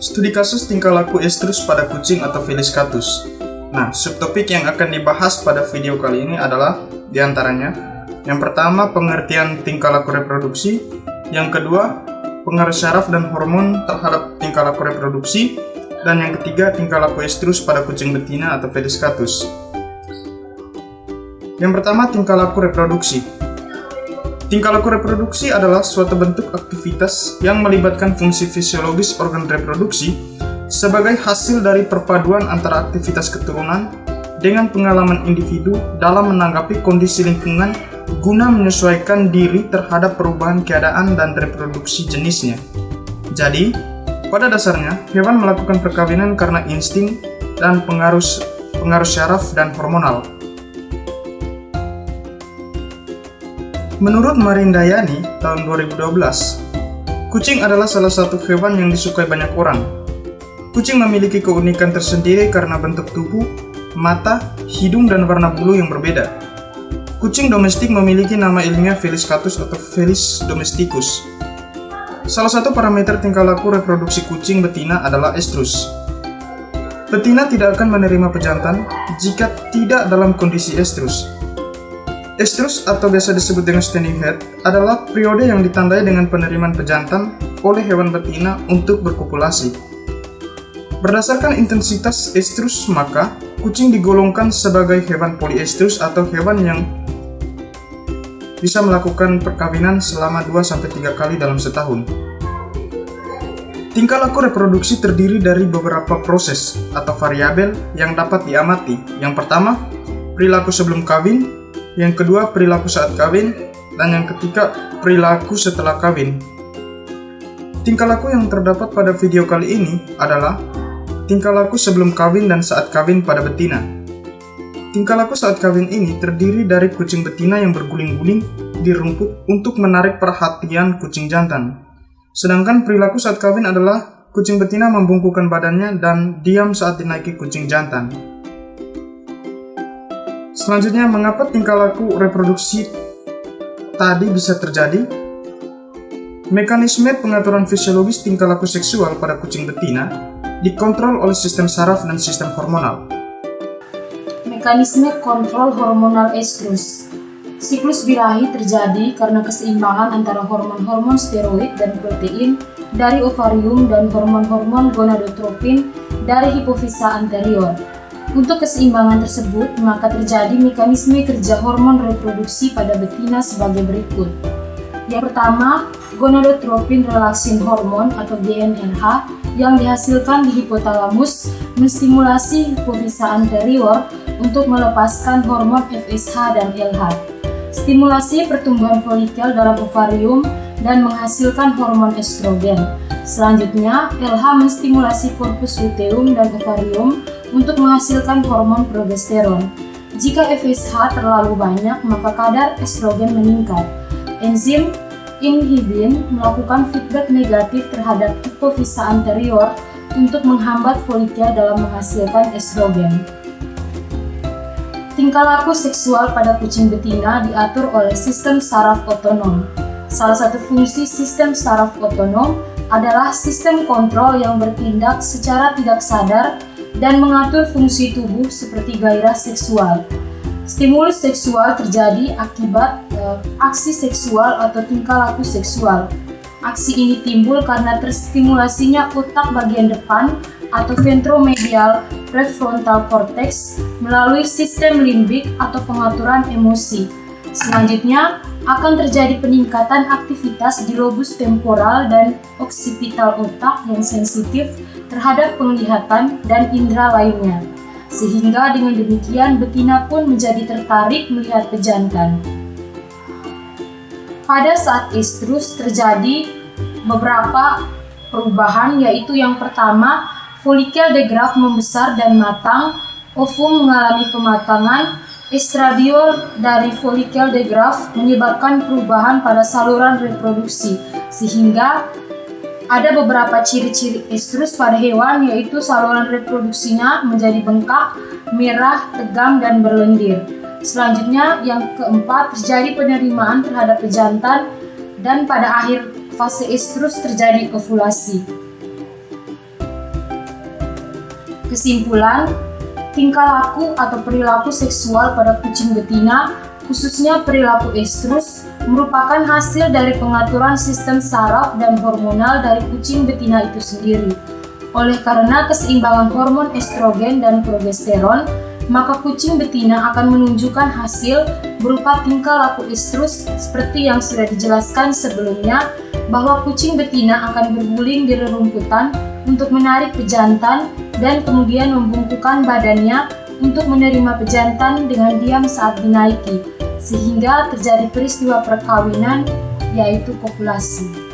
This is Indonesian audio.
Studi kasus tingkah laku estrus pada kucing atau Felis catus. Nah, subtopik yang akan dibahas pada video kali ini adalah diantaranya: yang pertama, pengertian tingkah laku reproduksi; yang kedua, pengaruh syaraf dan hormon terhadap tingkah laku reproduksi; dan yang ketiga, tingkah laku estrus pada kucing betina atau Felis catus. Yang pertama, tingkah laku reproduksi. Tingkah laku reproduksi adalah suatu bentuk aktivitas yang melibatkan fungsi fisiologis organ reproduksi sebagai hasil dari perpaduan antara aktivitas keturunan dengan pengalaman individu dalam menanggapi kondisi lingkungan guna menyesuaikan diri terhadap perubahan keadaan dan reproduksi jenisnya. Jadi, pada dasarnya, hewan melakukan perkawinan karena insting dan pengaruh syaraf dan hormonal. Menurut Marindayani tahun 2012, kucing adalah salah satu hewan yang disukai banyak orang. Kucing memiliki keunikan tersendiri karena bentuk tubuh, mata, hidung, dan warna bulu yang berbeda. Kucing domestik memiliki nama ilmiah Felis catus atau Felis domesticus. Salah satu parameter tingkah laku reproduksi kucing betina adalah estrus. Betina tidak akan menerima pejantan jika tidak dalam kondisi estrus. Estrus atau biasa disebut dengan standing head adalah periode yang ditandai dengan penerimaan pejantan oleh hewan betina untuk berkopulasi. Berdasarkan intensitas estrus, maka kucing digolongkan sebagai hewan poliestrus atau hewan yang bisa melakukan perkawinan selama 2-3 kali dalam setahun. Tingkah laku reproduksi terdiri dari beberapa proses atau variabel yang dapat diamati. Yang pertama, perilaku sebelum kawin; yang kedua, perilaku saat kawin; dan yang ketiga, perilaku setelah kawin. Tingkah laku yang terdapat pada video kali ini adalah tingkah laku sebelum kawin dan saat kawin pada betina. Tingkah laku saat kawin ini terdiri dari kucing betina yang berguling-guling di rumput untuk menarik perhatian kucing jantan. Sedangkan perilaku saat kawin adalah kucing betina membungkukkan badannya dan diam saat dinaiki kucing jantan. Selanjutnya, mengapa tingkah laku reproduksi tadi bisa terjadi? Mekanisme pengaturan fisiologis tingkah laku seksual pada kucing betina dikontrol oleh sistem saraf dan sistem hormonal. Mekanisme kontrol hormonal estrus. Siklus birahi terjadi karena keseimbangan antara hormon-hormon steroid dan protein dari ovarium dan hormon-hormon gonadotropin dari hipofisa anterior. Untuk keseimbangan tersebut, maka terjadi mekanisme kerja hormon reproduksi pada betina sebagai berikut. Yang pertama, gonadotropin relaksin hormon atau GnRH yang dihasilkan di hipotalamus menstimulasi hipofisa anterior untuk melepaskan hormon FSH dan LH. Stimulasi pertumbuhan folikel dalam ovarium dan menghasilkan hormon estrogen. Selanjutnya, LH menstimulasi korpus luteum dan ovarium untuk menghasilkan hormon progesteron. Jika FSH terlalu banyak, maka kadar estrogen meningkat. Enzim inhibin melakukan feedback negatif terhadap hipofisa anterior untuk menghambat folikel dalam menghasilkan estrogen. Tingkah laku seksual pada kucing betina diatur oleh sistem saraf otonom. Salah satu fungsi sistem saraf otonom adalah sistem kontrol yang bertindak secara tidak sadar dan mengatur fungsi tubuh seperti gairah seksual. Stimulus seksual terjadi akibat aksi seksual atau tingkah laku seksual. Aksi ini timbul karena terstimulasinya otak bagian depan atau ventromedial prefrontal cortex melalui sistem limbik atau pengaturan emosi. Selanjutnya, akan terjadi peningkatan aktivitas di lobus temporal dan oksipital otak yang sensitif terhadap penglihatan dan indera lainnya. Sehingga dengan demikian betina pun menjadi tertarik melihat pejantan. Pada saat estrus terjadi beberapa perubahan, yaitu yang pertama, folikel degraf membesar dan matang, ovum mengalami pematangan, estradiol dari folikel degraf menyebabkan perubahan pada saluran reproduksi, sehingga ada beberapa ciri-ciri estrus pada hewan, yaitu saluran reproduksinya menjadi bengkak, merah, tegang, dan berlendir. Selanjutnya, yang keempat, terjadi penerimaan terhadap pejantan, dan pada akhir fase estrus terjadi ovulasi. Kesimpulan, tingkah laku atau perilaku seksual pada kucing betina, khususnya perilaku estrus, merupakan hasil dari pengaturan sistem saraf dan hormonal dari kucing betina itu sendiri. Oleh karena keseimbangan hormon estrogen dan progesteron, maka kucing betina akan menunjukkan hasil berupa tingkah laku estrus seperti yang sudah dijelaskan sebelumnya, bahwa kucing betina akan berguling di rerumputan untuk menarik pejantan dan kemudian membungkukkan badannya untuk menerima pejantan dengan diam saat dinaiki, sehingga terjadi peristiwa perkawinan, yaitu kopulasi.